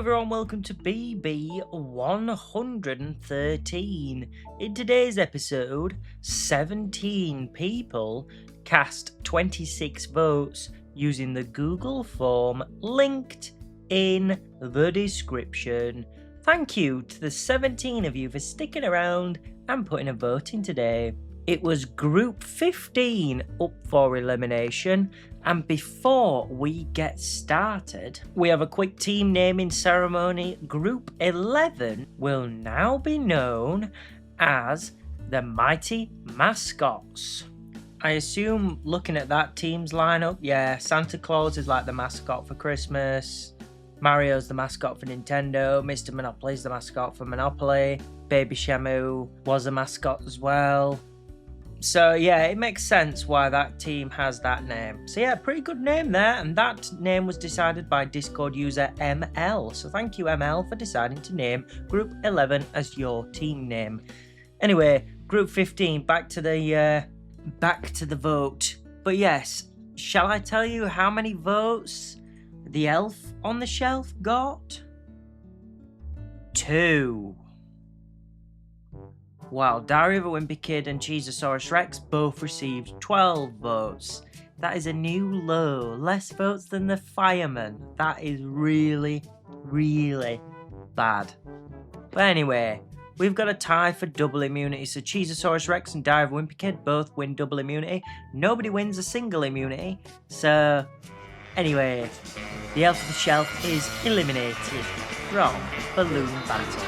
everyone, welcome to BB113. In today's episode, 17 people cast 26 votes using the Google form linked in the description. Thank you to the 17 of you for sticking around and putting a vote in today. It was Group 15 up for elimination, and before we get started, we have a quick team naming ceremony. Group 11 will now be known as the Mighty Mascots. I assume, looking at that team's lineup, yeah, Santa Claus is like the mascot for Christmas, Mario's the mascot for Nintendo, Mr. Monopoly's the mascot for Monopoly, Baby Shamu was a mascot as well. So yeah, it makes sense why that team has that name. So yeah, pretty good name there, and that name was decided by Discord user ML. So thank you ML for deciding to name Group 11 as your team name. Anyway, Group 15, back to the vote. But yes, shall I tell you how many votes the elf on the shelf got? 2. While Diary of a Wimpy Kid and Cheezosaurus Rex both received 12 votes. That is a new low, less votes than the Fireman. That is really, really bad. But anyway, we've got a tie for double immunity, so Cheezosaurus Rex and Diary of a Wimpy Kid both win double immunity. Nobody wins a single immunity, so anyway, the elf of the shelf is eliminated from Balloon Battle.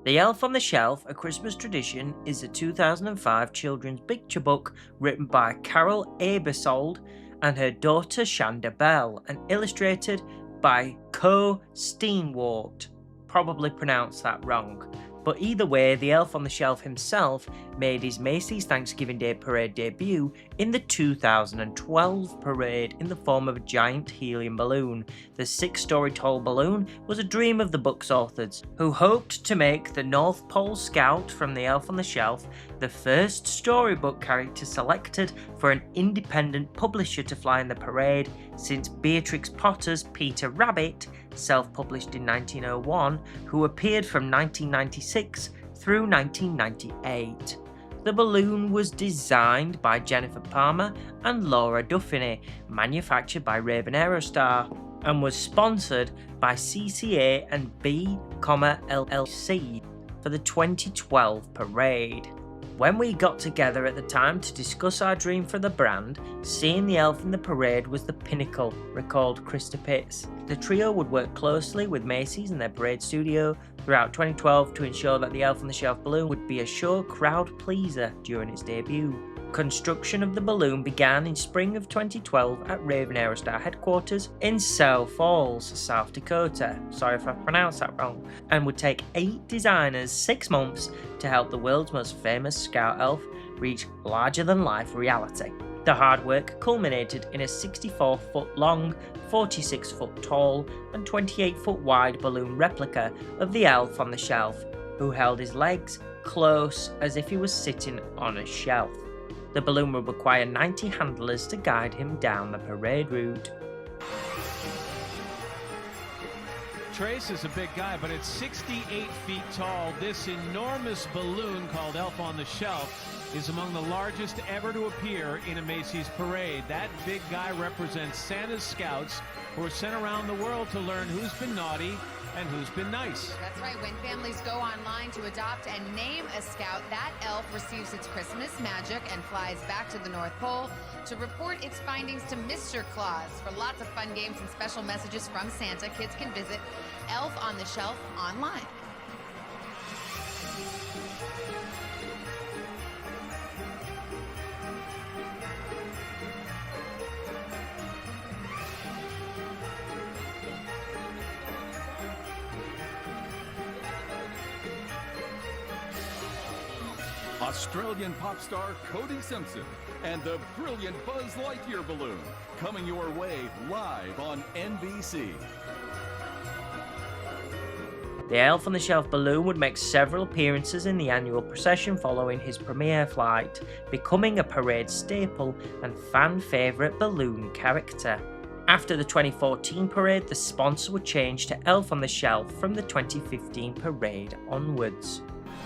The Elf on the Shelf, A Christmas Tradition, is a 2005 children's picture book written by Carol Aebersold and her daughter Shanda Bell and illustrated by Co Steenwart. Probably pronounced that wrong. But either way, the Elf on the Shelf himself made his Macy's Thanksgiving Day Parade debut in the 2012 parade in the form of a giant helium balloon. The 6-story tall balloon was a dream of the book's authors, who hoped to make the North Pole Scout from the Elf on the Shelf the first storybook character selected for an independent publisher to fly in the parade since Beatrix Potter's Peter Rabbit, self-published in 1901, who appeared from 1996 through 1998. The balloon was designed by Jennifer Palmer and Laura Duffiny, manufactured by Raven Aerostar, and was sponsored by CCA and B, LLC for the 2012 parade. When we got together at the time to discuss our dream for the brand, seeing the elf in the parade was the pinnacle, recalled Krista Pitts. The trio would work closely with Macy's and their parade studio throughout 2012 to ensure that the Elf on the Shelf balloon would be a sure crowd pleaser during its debut. Construction of the balloon began in spring of 2012 at Raven Aerostar headquarters in Sioux Falls, South Dakota. Sorry if I pronounced that wrong. And would take 8 designers 6 months to help the world's most famous scout elf reach larger-than-life reality. The hard work culminated in a 64-foot long, 46-foot tall, and 28-foot wide balloon replica of the Elf on the Shelf, who held his legs close as if he was sitting on a shelf. The balloon would require 90 handlers to guide him down the parade route. Trace is a big guy, but it's 68 feet tall. This enormous balloon called Elf on the Shelf is among the largest ever to appear in a Macy's parade. That big guy represents Santa's scouts who are sent around the world to learn who's been naughty and who's been nice. That's right. When families go online to adopt and name a scout, that elf receives its Christmas magic and flies back to the North Pole to report its findings to Mr. Claus. For lots of fun games and special messages from Santa, kids can visit Elf on the Shelf online. Australian pop star Cody Simpson, and the brilliant Buzz Lightyear balloon, coming your way live on NBC. The Elf on the Shelf balloon would make several appearances in the annual procession following his premiere flight, becoming a parade staple and fan favourite balloon character. After the 2014 parade, the sponsor would change to Elf on the Shelf from the 2015 parade onwards.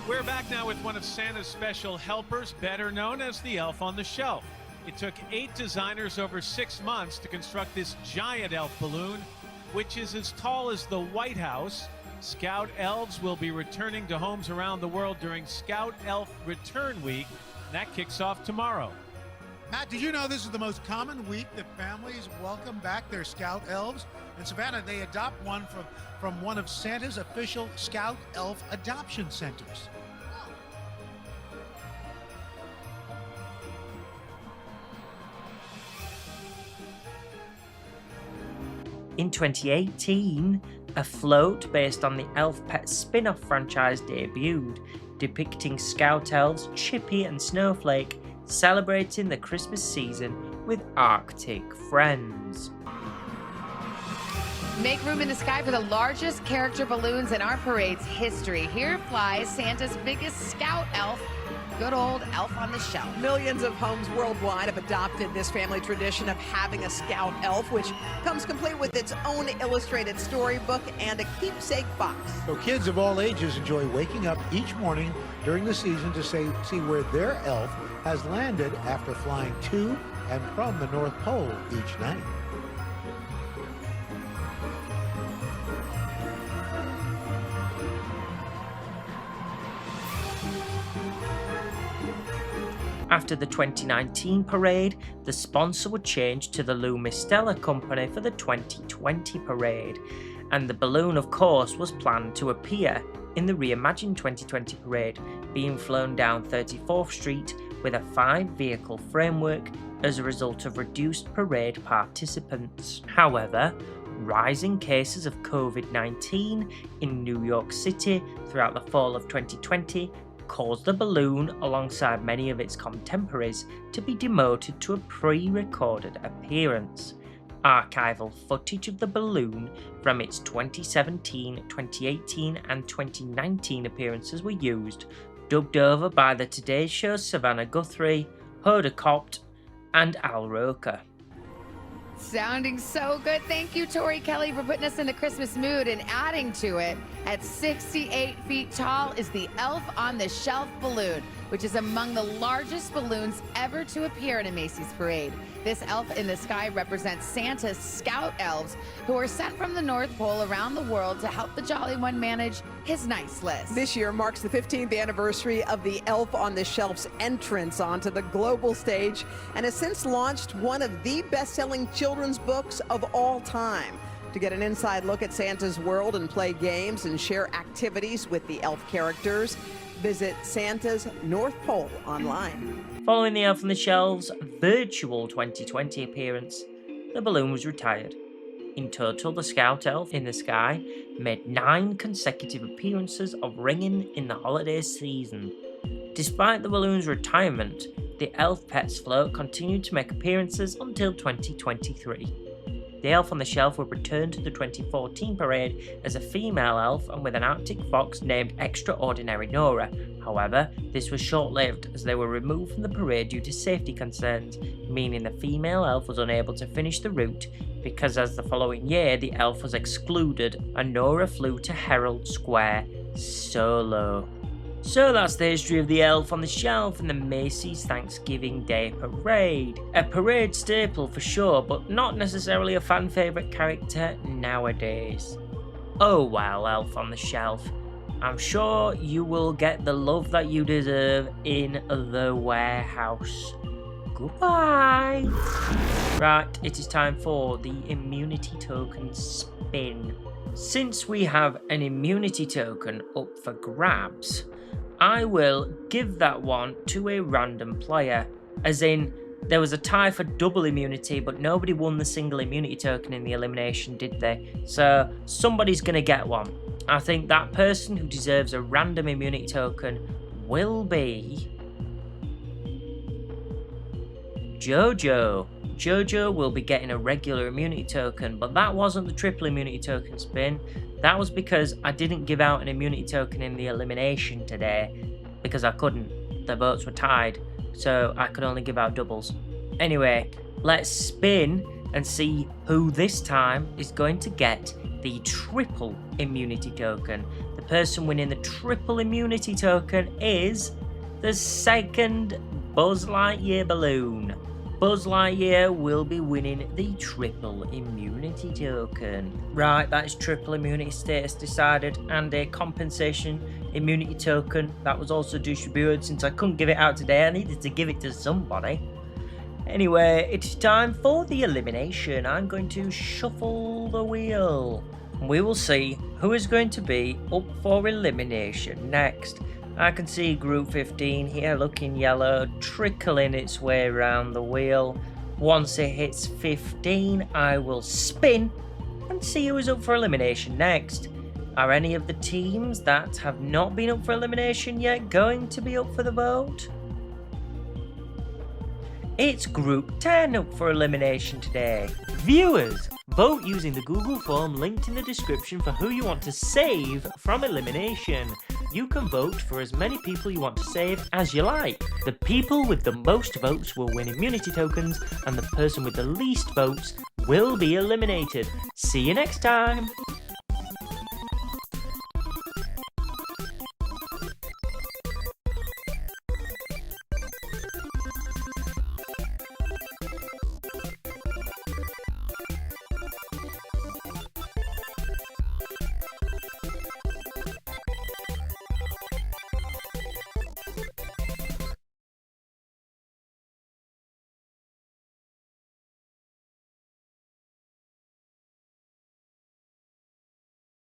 We're back now with one of Santa's special helpers, better known as the Elf on the Shelf. It took 8 designers over 6 months to construct this giant elf balloon, which is as tall as the White House. Scout elves will be returning to homes around the world during Scout Elf Return Week. That kicks off tomorrow. Matt, did you know this is the most common week that families welcome back their Scout elves? In Savannah, they adopt one from one of Santa's official Scout Elf adoption centers. In 2018, a float based on the Elf Pet spin-off franchise debuted, depicting Scout elves Chippy and Snowflake celebrating the Christmas season with Arctic friends. Make room in the sky for the largest character balloons in our parade's history. Here flies Santa's biggest Scout elf, good old Elf on the Shelf. Millions of homes worldwide have adopted this family tradition of having a Scout elf, which comes complete with its own illustrated storybook and a keepsake box. So kids of all ages enjoy waking up each morning during the season to see where their elf has landed after flying to and from the North Pole each night. After the 2019 parade, the sponsor would change to the Lou Mistella Company for the 2020 parade, and the balloon, of course, was planned to appear in the reimagined 2020 parade, being flown down 34th Street with a 5-vehicle framework as a result of reduced parade participants. However, rising cases of COVID-19 in New York City throughout the fall of 2020 caused the balloon, alongside many of its contemporaries, to be demoted to a pre-recorded appearance. Archival footage of the balloon from its 2017, 2018 and 2019 appearances were used, dubbed over by the Today Show's Savannah Guthrie, Hoda Kotb and Al Roker. Sounding so good. Thank you, Tori Kelly, for putting us in the Christmas mood, and adding to it, at 68 feet tall, is the Elf on the Shelf balloon, which is among the largest balloons ever to appear in a Macy's parade. This elf in the sky represents Santa's Scout elves, who are sent from the North Pole around the world to help the Jolly One manage his nice list. This year marks the 15th anniversary of the Elf on the Shelf's entrance onto the global stage, and has since launched one of the best-selling children's books of all time. To get an inside look at Santa's world and play games and share activities with the elf characters, visit Santa's North Pole online. Following the Elf on the Shelf's virtual 2020 appearance, the balloon was retired. In total, the Scout Elf in the sky made 9 consecutive appearances of ringing in the holiday season. Despite the balloon's retirement, the Elf Pets float continued to make appearances until 2023. The Elf on the Shelf would return to the 2014 parade as a female elf and with an Arctic fox named Extraordinary Nora. However, this was short-lived as they were removed from the parade due to safety concerns, meaning the female elf was unable to finish the route because as the following year the elf was excluded and Nora flew to Herald Square solo. So that's the history of the Elf on the Shelf and the Macy's Thanksgiving Day Parade. A parade staple for sure, but not necessarily a fan favourite character nowadays. Oh well, Elf on the Shelf. I'm sure you will get the love that you deserve in the warehouse. Goodbye! Right, it is time for the immunity token spin. Since we have an immunity token up for grabs, I will give that one to a random player, as in there was a tie for double immunity but nobody won the single immunity token in the elimination, did they? So somebody's going to get one. I think that person who deserves a random immunity token will be Jojo. Jojo will be getting a regular immunity token, but that wasn't the triple immunity token spin. That was because I didn't give out an immunity token in the elimination today, because I couldn't. The votes were tied, so I could only give out doubles. Anyway, let's spin and see who this time is going to get the triple immunity token. The person winning the triple immunity token is the second Buzz Lightyear balloon. Buzz Lightyear will be winning the triple immunity token. Right, that is triple immunity status decided, and a compensation immunity token that was also distributed. Since I couldn't give it out today, I needed to give it to somebody. Anyway, it's time for the elimination. I'm going to shuffle the wheel. We will see who is going to be up for elimination next. I can see Group 15 here looking yellow, trickling its way around the wheel. Once it hits 15, I will spin and see who is up for elimination next. Are any of the teams that have not been up for elimination yet going to be up for the vote? It's Group 10 up for elimination today. Viewers, vote using the Google form linked in the description for who you want to save from elimination. You can vote for as many people you want to save as you like. The people with the most votes will win immunity tokens, and the person with the least votes will be eliminated. See you next time!